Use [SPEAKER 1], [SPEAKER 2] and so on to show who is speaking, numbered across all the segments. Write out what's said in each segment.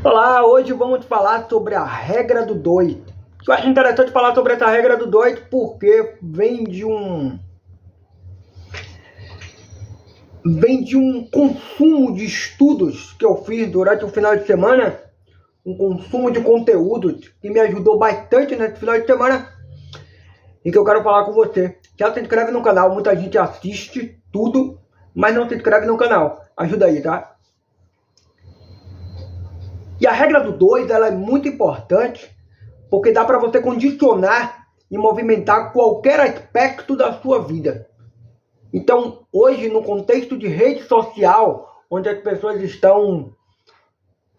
[SPEAKER 1] Olá, hoje vamos falar sobre a regra do 2. Eu acho interessante falar sobre essa regra do 2 porque vem de um consumo de estudos que eu fiz durante o final de semana, um consumo de conteúdo que me ajudou bastante nesse final de semana e que eu quero falar com você. Já se inscreve no canal, muita gente assiste tudo, mas não se inscreve no canal. Ajuda aí, tá? E a regra do 2 ela é muito importante porque dá para você condicionar e movimentar qualquer aspecto da sua vida. Então, hoje, no contexto de rede social, onde as pessoas estão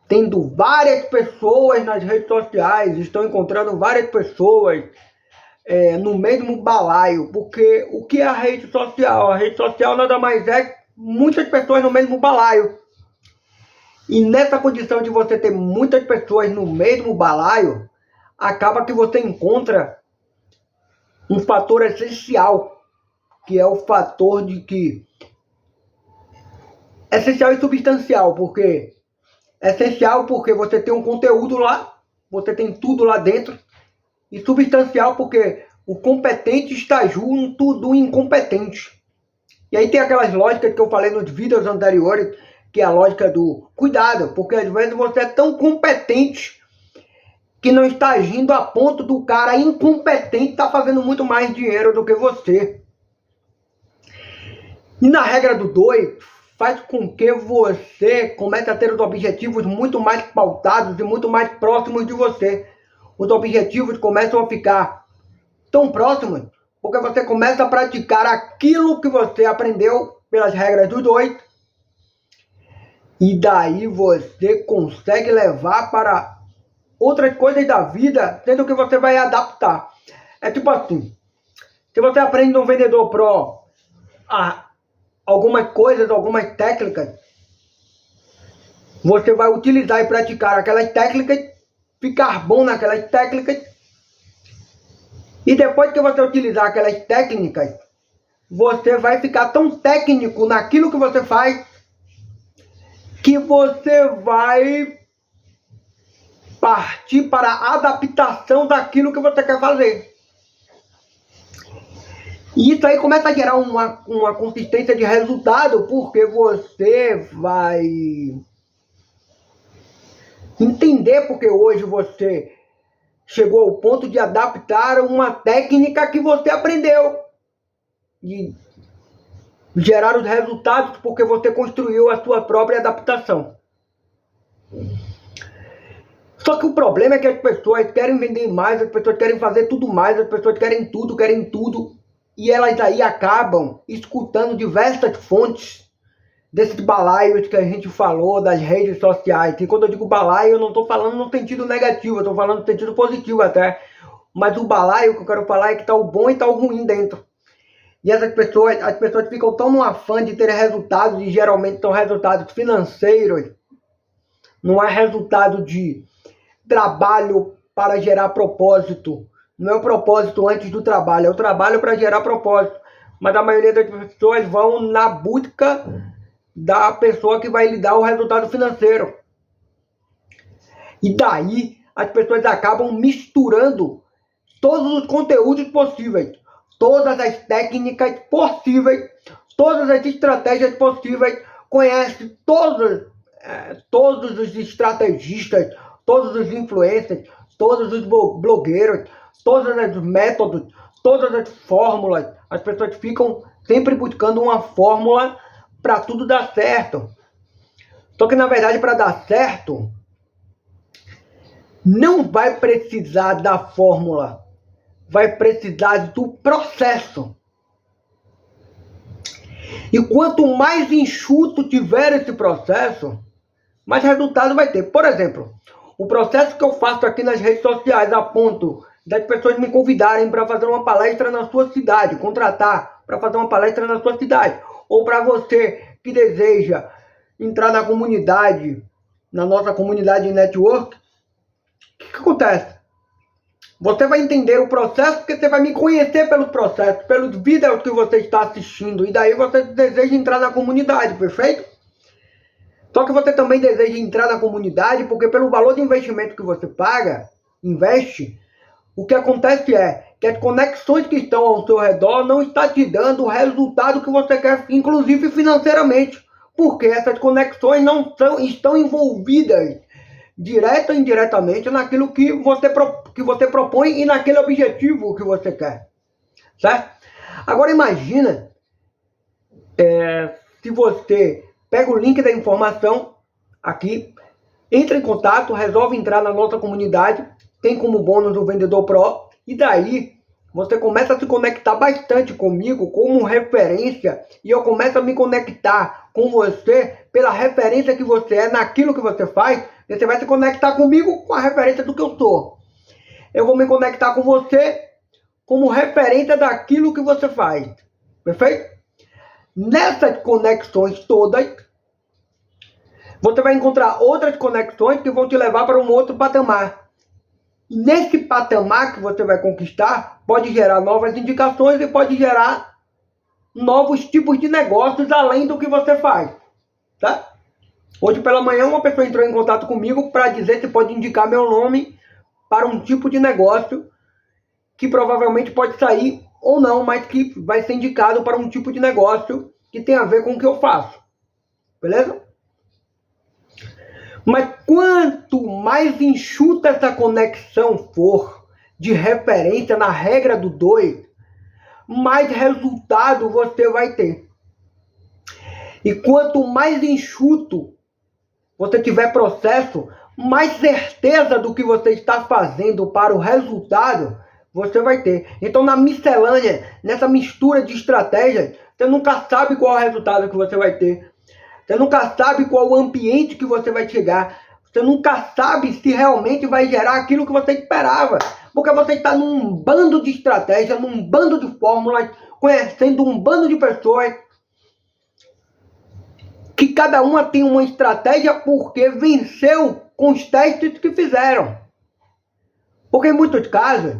[SPEAKER 1] tendo várias pessoas nas redes sociais, estão encontrando várias pessoas no mesmo balaio, porque o que é a rede social? A rede social nada mais é muitas pessoas no mesmo balaio. E nessa condição de você ter muitas pessoas no mesmo balaio, acaba que você encontra um fator essencial, que é o fator de que essencial e substancial, porque essencial porque você tem um conteúdo lá, você tem tudo lá dentro, e substancial porque o competente está junto do incompetente. E aí tem aquelas lógicas que eu falei nos vídeos anteriores, que é a lógica do cuidado, porque às vezes você é tão competente que não está agindo a ponto do cara incompetente estar fazendo muito mais dinheiro do que você. E na regra do 2, faz com que você comece a ter os objetivos muito mais pautados e muito mais próximos de você. Os objetivos começam a ficar tão próximos porque você começa a praticar aquilo que você aprendeu pelas regras do 2 e daí você consegue levar para outras coisas da vida, sendo que você vai adaptar. É tipo assim, se você aprende no Vendedor Pro algumas coisas, algumas técnicas, você vai utilizar e praticar aquelas técnicas, ficar bom naquelas técnicas, e depois que você utilizar aquelas técnicas, você vai ficar tão técnico naquilo que você faz, que você vai partir para a adaptação daquilo que você quer fazer. E isso aí começa a gerar uma consistência de resultado, porque você vai entender porque hoje você chegou ao ponto de adaptar uma técnica que você aprendeu. E gerar os resultados porque você construiu a sua própria adaptação. Só que o problema é que as pessoas querem vender mais, as pessoas querem fazer tudo mais, as pessoas querem tudo, e elas aí acabam escutando diversas fontes desses balaios que a gente falou das redes sociais. E quando eu digo balaio, eu não estou falando no sentido negativo, eu estou falando no sentido positivo até. Mas o balaio que eu quero falar é que está o bom e está o ruim dentro. E as pessoas ficam tão no afã de ter resultados, e geralmente são resultados financeiros. Não é resultado de trabalho para gerar propósito. Não é o propósito antes do trabalho, é o trabalho para gerar propósito. Mas a maioria das pessoas vão na busca da pessoa que vai lhe dar o resultado financeiro. E daí as pessoas acabam misturando todos os conteúdos possíveis, todas as técnicas possíveis, todas as estratégias possíveis, conhece todos os estrategistas, todos os influencers, todos os blogueiros, todos os métodos, todas as fórmulas. As pessoas ficam sempre buscando uma fórmula para tudo dar certo. Só que na verdade, para dar certo, não vai precisar da fórmula, vai precisar do processo. E quanto mais enxuto tiver esse processo, mais resultado vai ter. Por exemplo, o processo que eu faço aqui nas redes sociais, a ponto das pessoas me convidarem para fazer uma palestra na sua cidade, contratar para fazer uma palestra na sua cidade, ou para você que deseja entrar na comunidade, na nossa comunidade de network, o que acontece? Você vai entender o processo porque você vai me conhecer pelos processos, pelos vídeos que você está assistindo, e daí você deseja entrar na comunidade, perfeito? Só que você também deseja entrar na comunidade, porque pelo valor de investimento que você investe, o que acontece é que as conexões que estão ao seu redor não estão te dando o resultado que você quer, inclusive financeiramente, porque essas conexões não estão envolvidas direta ou indiretamente naquilo que você propõe e naquele objetivo que você quer, certo? Agora imagina se você pega o link da informação aqui, entra em contato, resolve entrar na nossa comunidade, tem como bônus o Vendedor Pro, e daí você começa a se conectar bastante comigo como referência, e eu começo a me conectar com você pela referência que você é naquilo que você faz. Você vai se conectar comigo com a referência do que eu sou. Eu vou me conectar com você como referência daquilo que você faz. Perfeito? Nessas conexões todas, você vai encontrar outras conexões que vão te levar para um outro patamar. E nesse patamar que você vai conquistar, pode gerar novas indicações e pode gerar novos tipos de negócios além do que você faz. Tá? Hoje pela manhã uma pessoa entrou em contato comigo para dizer se pode indicar meu nome para um tipo de negócio que provavelmente pode sair ou não, mas que vai ser indicado para um tipo de negócio que tem a ver com o que eu faço. Beleza? Mas quanto mais enxuta essa conexão for de referência na regra do 2, mais resultado você vai ter. E quanto mais enxuto você tiver processo, mais certeza do que você está fazendo para o resultado você vai ter. Então, na miscelânea, nessa mistura de estratégias, você nunca sabe qual é o resultado que você vai ter. Você nunca sabe qual o ambiente que você vai chegar. Você nunca sabe se realmente vai gerar aquilo que você esperava. Porque você está num bando de estratégias, num bando de fórmulas, conhecendo um bando de pessoas que cada uma tem uma estratégia porque venceu com os testes que fizeram. Porque em muitos casos,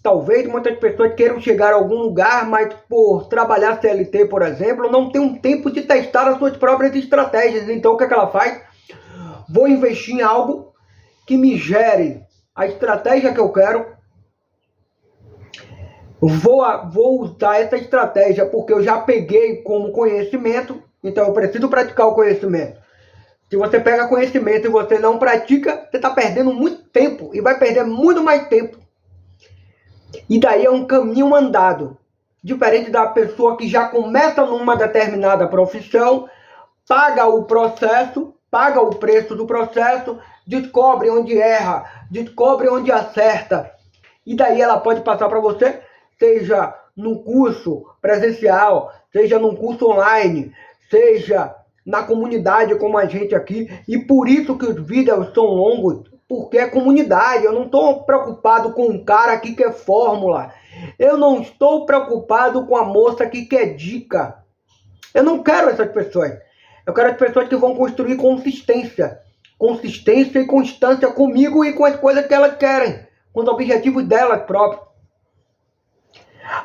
[SPEAKER 1] talvez muitas pessoas queiram chegar a algum lugar, mas por trabalhar CLT, por exemplo, não tem um tempo de testar as suas próprias estratégias. Então o que ela faz? Vou investir em algo que me gere a estratégia que eu quero. Vou usar essa estratégia porque eu já peguei como conhecimento. Então eu preciso praticar o conhecimento. Se você pega conhecimento e você não pratica, você está perdendo muito tempo e vai perder muito mais tempo. E daí é um caminho andado. Diferente da pessoa que já começa numa determinada profissão, paga o processo, paga o preço do processo, descobre onde erra, descobre onde acerta. E daí ela pode passar para você, seja num curso presencial, seja num curso online, seja na comunidade como a gente aqui. E por isso que os vídeos são longos, porque é comunidade. Eu não estou preocupado com um cara que quer fórmula. Eu não estou preocupado com a moça que quer dica. Eu não quero essas pessoas. Eu quero as pessoas que vão construir consistência. Consistência e constância comigo e com as coisas que elas querem. Com os objetivos delas próprias.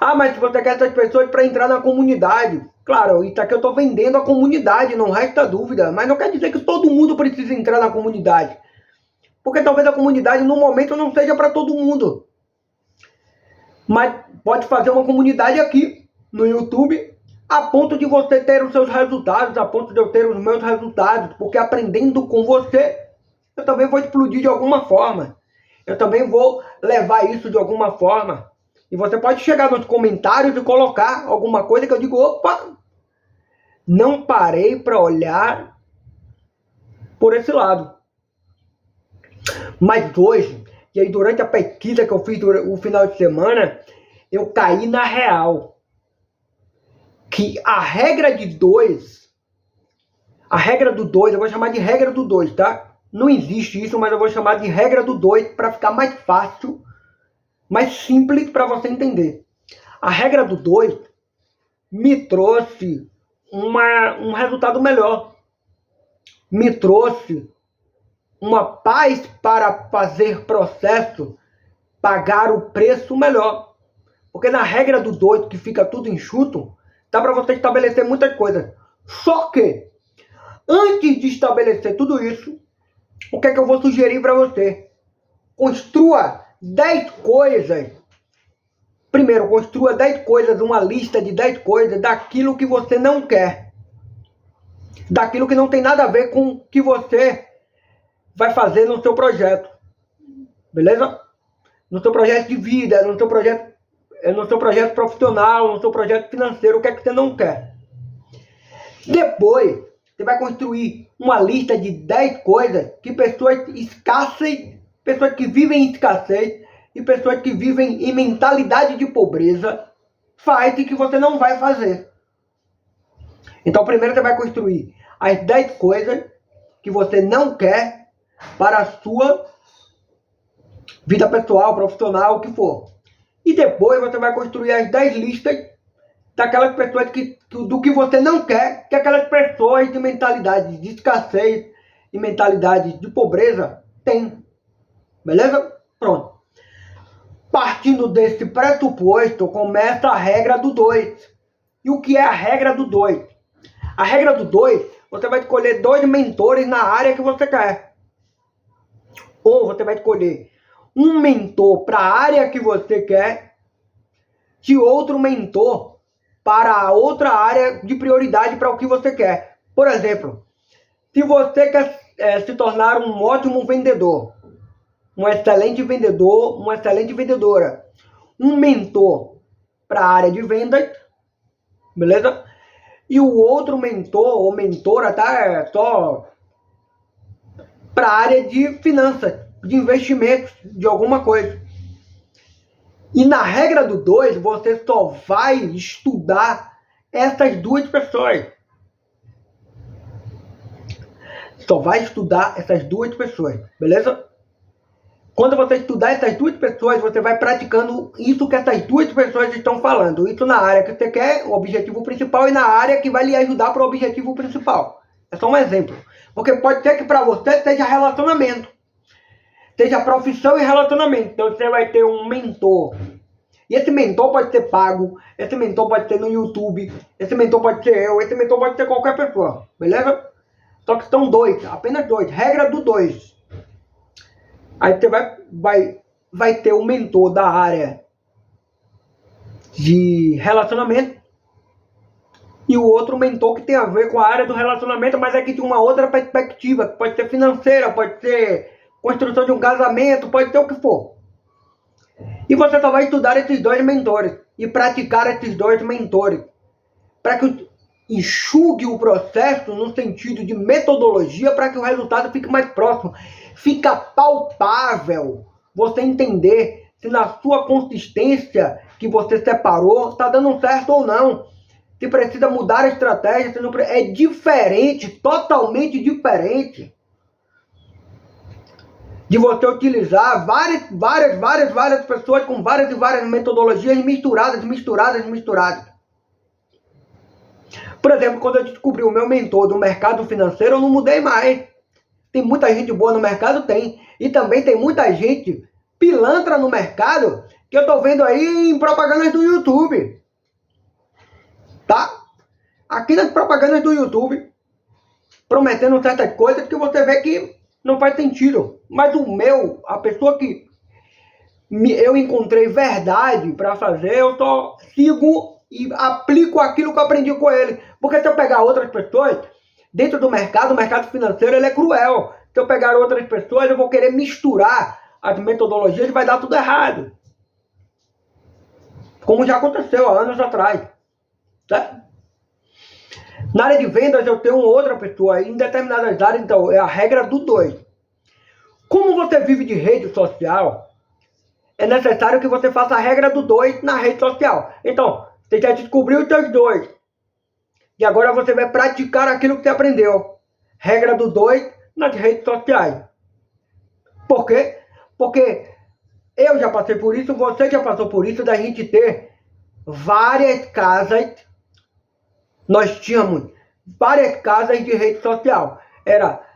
[SPEAKER 1] Ah, mas se você quer essas pessoas para entrar na comunidade. Claro, isso aqui eu estou vendendo a comunidade, não resta dúvida. Mas não quer dizer que todo mundo precisa entrar na comunidade. Porque talvez a comunidade no momento não seja para todo mundo. Mas pode fazer uma comunidade aqui no YouTube, a ponto de você ter os seus resultados, a ponto de eu ter os meus resultados. Porque aprendendo com você, eu também vou explodir de alguma forma. Eu também vou levar isso de alguma forma. E você pode chegar nos comentários e colocar alguma coisa que eu digo, opa, não parei para olhar por esse lado. Mas hoje, e aí durante a pesquisa que eu fiz o final de semana, eu caí na real. Que a regra de 2, a regra do 2, eu vou chamar de regra do 2, tá? Não existe isso, mas eu vou chamar de regra do 2 para ficar mais fácil, mais simples para você entender. A regra do 2 me trouxe um resultado melhor. Me trouxe uma paz para fazer processo, pagar o preço melhor. Porque na regra do 2, que fica tudo enxuto, dá para você estabelecer muitas coisas. Só que Antes de estabelecer tudo isso, o que é que eu vou sugerir para você? Construa 10 coisas. Primeiro, construa 10 coisas, uma lista de 10 coisas daquilo que você não quer. Daquilo que não tem nada a ver com o que você vai fazer no seu projeto. Beleza? No seu projeto de vida, no seu projeto profissional, no seu projeto financeiro, o que é que você não quer. Depois, você vai construir uma lista de 10 coisas que pessoas escassas, pessoas que vivem em escassez e pessoas que vivem em mentalidade de pobreza faz e que você não vai fazer. Então, primeiro você vai construir as 10 coisas que você não quer para a sua vida pessoal, profissional, o que for. E depois você vai construir as 10 listas daquelas pessoas do que você não quer que aquelas pessoas de mentalidade de escassez e mentalidade de pobreza têm. Beleza? Pronto. Partindo desse pressuposto, começa a regra do 2. E o que é a regra do 2? A regra do 2, você vai escolher 2 mentores na área que você quer. Ou você vai escolher um mentor para a área que você quer e outro mentor para a outra área de prioridade para o que você quer. Por exemplo, se você quer se tornar um ótimo vendedor, um excelente vendedor, uma excelente vendedora, um mentor para a área de vendas, beleza? E o outro mentor ou mentora, tá? Só para a área de finanças, de investimentos, de alguma coisa. E na regra do 2, você só vai estudar essas 2 pessoas. Só vai estudar essas 2 pessoas, beleza? Quando você estudar essas 2 pessoas, você vai praticando isso que essas 2 pessoas estão falando. Isso na área que você quer, o objetivo principal, e na área que vai lhe ajudar para o objetivo principal. É só um exemplo. Porque pode ser que para você seja relacionamento. Seja profissão e relacionamento. Então você vai ter um mentor. E esse mentor pode ser pago. Esse mentor pode ser no YouTube. Esse mentor pode ser eu. Esse mentor pode ser qualquer pessoa. Beleza? Só que são 2. Apenas 2. Regra do 2. Aí você vai ter um mentor da área de relacionamento. E o outro mentor que tem a ver com a área do relacionamento, mas é que de uma outra perspectiva. Pode ser financeira, pode ser construção de um casamento, pode ser o que for. E você só vai estudar esses 2 mentores e praticar esses 2 mentores para que enxugue o processo no sentido de metodologia para que o resultado fique mais próximo. Fica palpável você entender se na sua consistência que você separou está dando certo ou não. Se precisa mudar a estratégia, se não é diferente, totalmente diferente de você utilizar várias pessoas com várias e várias metodologias misturadas. Por exemplo, quando eu descobri o meu mentor do mercado financeiro, eu não mudei mais. Tem muita gente boa no mercado? Tem. E também tem muita gente pilantra no mercado que eu tô vendo aí em propagandas do YouTube. Tá? Aqui nas propagandas do YouTube, prometendo certas coisas que você vê que não faz sentido. Mas a pessoa que eu encontrei verdade para fazer, eu só sigo e aplico aquilo que eu aprendi com ele. Porque se eu pegar outras pessoas, dentro do mercado, o mercado financeiro ele é cruel. Se eu pegar outras pessoas, eu vou querer misturar as metodologias e vai dar tudo errado. Como já aconteceu há anos atrás. Certo? Na área de vendas eu tenho outra pessoa, em determinadas áreas, então é a regra do 2. Como você vive de rede social, é necessário que você faça a regra do 2 na rede social. Então, você já descobriu os seus 2. E agora você vai praticar aquilo que você aprendeu. Regra do 2 nas redes sociais. Por quê? Porque eu já passei por isso, você já passou por isso, da gente ter várias casas. Nós tínhamos várias casas de rede social. Era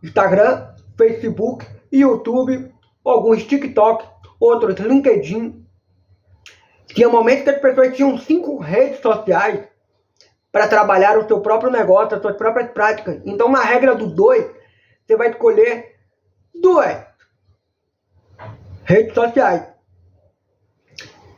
[SPEAKER 1] Instagram, Facebook, YouTube, alguns TikTok, outros LinkedIn. Tinha momentos que as pessoas tinham 5 redes sociais. para trabalhar o seu próprio negócio, as suas próprias práticas. Então, na regra do 2, você vai escolher 2 redes sociais.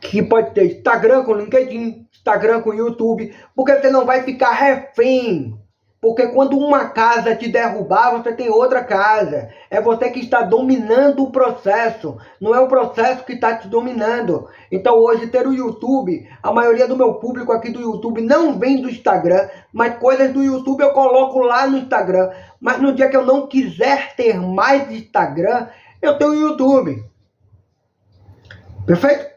[SPEAKER 1] Que pode ter Instagram com LinkedIn, Instagram com YouTube, porque você não vai ficar refém. Porque quando uma casa te derrubar, você tem outra casa. É você que está dominando o processo. Não é o processo que está te dominando. Então hoje ter o YouTube, a maioria do meu público aqui do YouTube não vem do Instagram, mas coisas do YouTube eu coloco lá no Instagram. Mas no dia que eu não quiser ter mais Instagram, eu tenho o YouTube. Perfeito?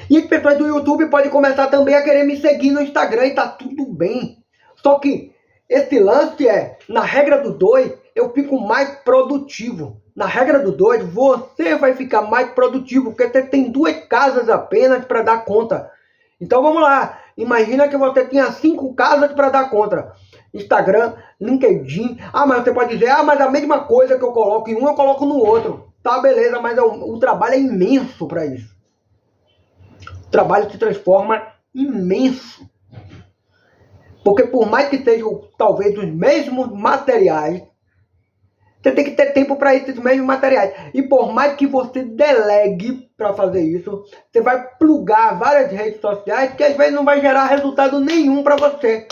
[SPEAKER 1] E as pessoas do YouTube podem começar também a querer me seguir no Instagram e tá tudo bem. Só que esse lance é, na regra do 2, eu fico mais produtivo. Na regra do 2, você vai ficar mais produtivo, porque você tem 2 casas apenas para dar conta. Então vamos lá, imagina que você tinha 5 casas para dar conta. Instagram, LinkedIn, mas você pode dizer, mas a mesma coisa que eu coloco em um, eu coloco no outro. Tá, beleza, mas o trabalho é imenso para isso. O trabalho se transforma imenso. Porque por mais que sejam talvez os mesmos materiais, você tem que ter tempo para esses mesmos materiais. E por mais que você delegue para fazer isso, você vai plugar várias redes sociais que às vezes não vai gerar resultado nenhum para você.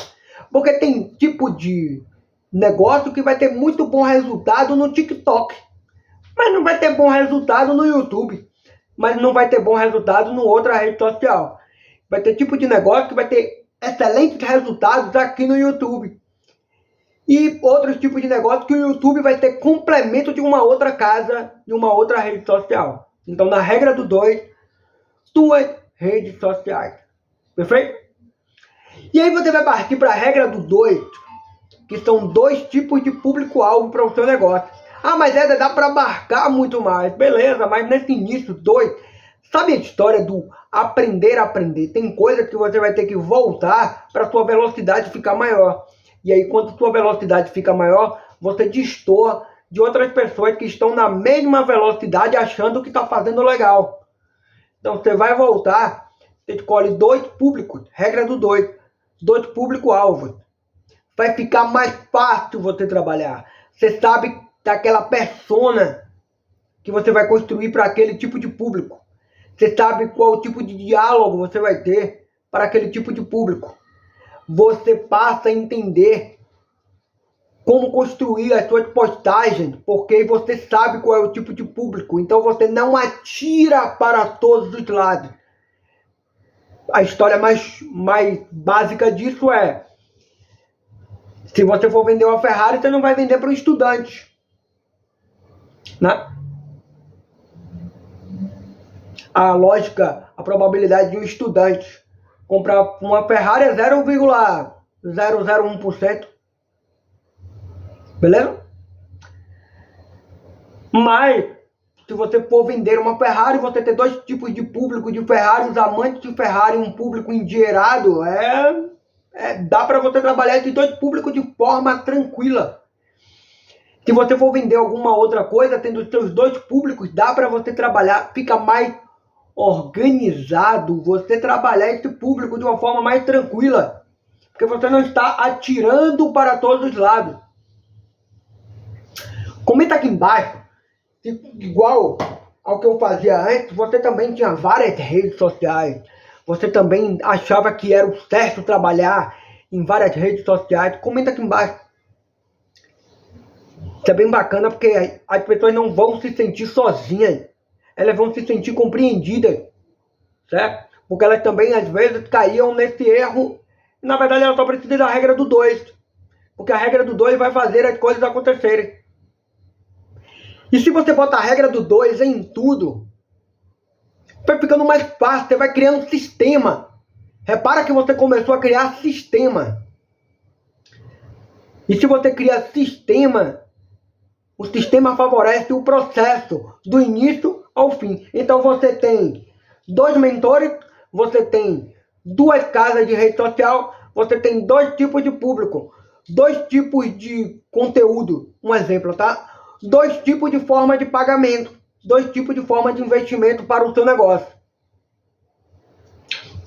[SPEAKER 1] Porque tem tipo de negócio que vai ter muito bom resultado no TikTok, mas não vai ter bom resultado no YouTube, mas não vai ter bom resultado no outra rede social. Vai ter tipo de negócio que vai ter excelentes resultados aqui no YouTube. E outros tipos de negócio que o YouTube vai ter complemento de uma outra casa, de uma outra rede social. Então, na regra do 2, 2 redes sociais. Perfeito? E aí você vai partir para a regra do 2, que são 2 tipos de público-alvo para o seu negócio. Mas dá para abarcar muito mais. Beleza, mas nesse início, 2... Sabe a história do aprender a aprender? Tem coisas que você vai ter que voltar para sua velocidade ficar maior. E aí, quando sua velocidade fica maior, você destoa de outras pessoas que estão na mesma velocidade achando que está fazendo legal. Então, você vai voltar, você escolhe 2 públicos, regra do 2, 2 público-alvos. Vai ficar mais fácil você trabalhar. Você sabe daquela persona que você vai construir para aquele tipo de público. Você sabe qual tipo de diálogo você vai ter para aquele tipo de público. Você passa a entender como construir as suas postagens, porque você sabe qual é o tipo de público. Então você não atira para todos os lados. A história mais básica disso é: se você for vender uma Ferrari, você não vai vender para um estudante, né? A lógica, a probabilidade de um estudante comprar uma Ferrari é 0,001%. Beleza? Mas, se você for vender uma Ferrari, você ter 2 tipos de público de Ferrari, os amantes de Ferrari, um público endinheirado, dá para você trabalhar esses 2 públicos de forma tranquila. Se você for vender alguma outra coisa, tendo os seus 2 públicos, dá para você trabalhar, fica mais organizado, você trabalhar esse público de uma forma mais tranquila, porque você não está atirando para todos os lados. Comenta aqui embaixo se, igual ao que eu fazia antes, você também tinha várias redes sociais, você também achava que era o certo trabalhar em várias redes sociais. Comenta aqui embaixo. Isso é bem bacana, porque as pessoas não vão se sentir sozinhas. Elas vão se sentir compreendidas, certo? Porque elas também, às vezes, caíam nesse erro. Na verdade, elas só precisam da regra do 2. Porque a regra do 2 vai fazer as coisas acontecerem. E se você botar a regra do 2 em tudo, vai ficando mais fácil, você vai criando um sistema. Repara que você começou a criar sistema. E se você cria sistema, o sistema favorece o processo do início ao fim. Então você tem 2 mentores, você tem 2 casas de rede social, você tem 2 tipos de público, 2 tipos de conteúdo, um exemplo, tá? 2 tipos de forma de pagamento, 2 tipos de forma de investimento para o seu negócio.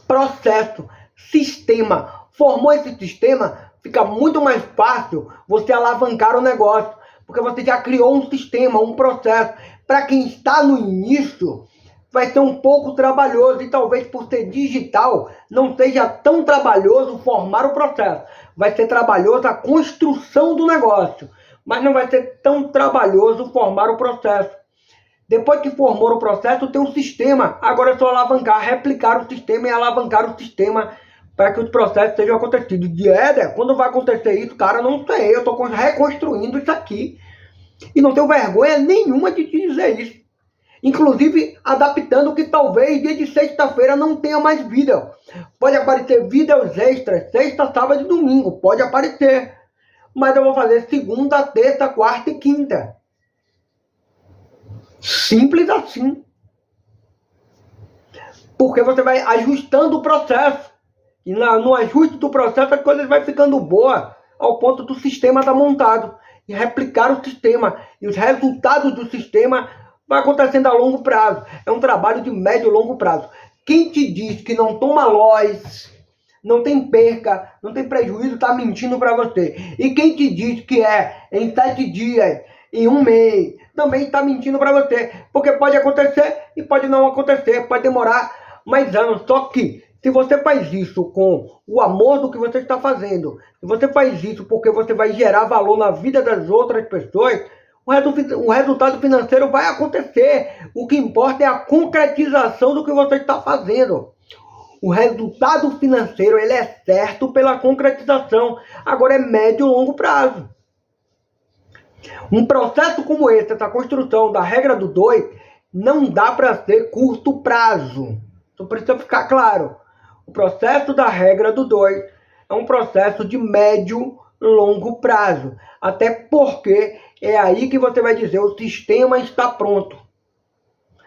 [SPEAKER 1] Processo, sistema, Formou esse sistema, fica muito mais fácil você alavancar o negócio, porque você já criou um sistema, um processo. Para quem está no início, vai ser um pouco trabalhoso e talvez por ser digital não seja tão trabalhoso formar o processo. Vai ser trabalhoso a construção do negócio, mas não vai ser tão trabalhoso formar o processo. Depois que formou o processo, tem um sistema. Agora é só alavancar, replicar o sistema e alavancar o sistema para que os processos sejam acontecidos. De Éder, quando vai acontecer isso, cara, não sei, eu estou reconstruindo isso aqui. E não tenho vergonha nenhuma de te dizer isso. Inclusive, adaptando que talvez dia de sexta-feira não tenha mais vídeo. Pode aparecer vídeos extras, sexta, sábado e domingo, pode aparecer. Mas eu vou fazer segunda, terça, quarta e quinta. Simples assim. Porque você vai ajustando o processo. E no ajuste do processo a coisa vai ficando boa ao ponto do sistema estar montado. E replicar o sistema. E os resultados do sistema vai acontecendo a longo prazo. É um trabalho de médio e longo prazo. Quem te diz que não toma loss, não tem perca, não tem prejuízo, está mentindo para você. E quem te diz que é em 7 dias, em um mês, também está mentindo para você. Porque pode acontecer e pode não acontecer, pode demorar mais anos. Só que se você faz isso com o amor do que você está fazendo, se você faz isso porque você vai gerar valor na vida das outras pessoas, o resultado financeiro vai acontecer. O que importa é a concretização do que você está fazendo. O resultado financeiro ele é certo pela concretização. Agora é médio e longo prazo. Um processo como esse, essa construção da regra do 2, não dá para ser curto prazo. Então precisa ficar claro. O processo da regra do 2 é um processo de médio e longo prazo. Até porque é aí que você vai dizer o sistema está pronto.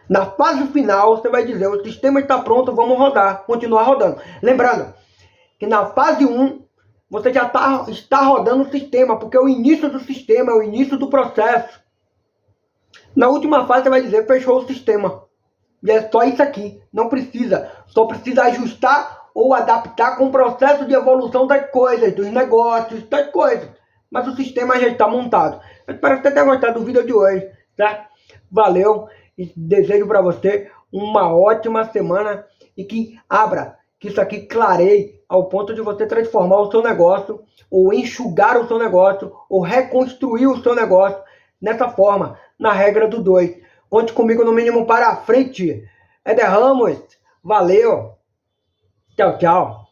[SPEAKER 1] Na fase final você vai dizer o sistema está pronto, vamos rodar, continuar rodando. Lembrando que na fase 1 você já está rodando o sistema, porque é o início do sistema, é o início do processo. Na última fase você vai dizer fechou o sistema. E é só isso aqui, não precisa. Só precisa ajustar ou adaptar com o processo de evolução das coisas, dos negócios, das coisas. Mas o sistema já está montado. Eu espero que você tenha gostado do vídeo de hoje, tá? Valeu e desejo para você uma ótima semana e que isso aqui clareie ao ponto de você transformar o seu negócio, ou enxugar o seu negócio, ou reconstruir o seu negócio nessa forma, na regra do 2. Conte comigo no mínimo para frente. Éder Ramos, valeu. Tchau, tchau.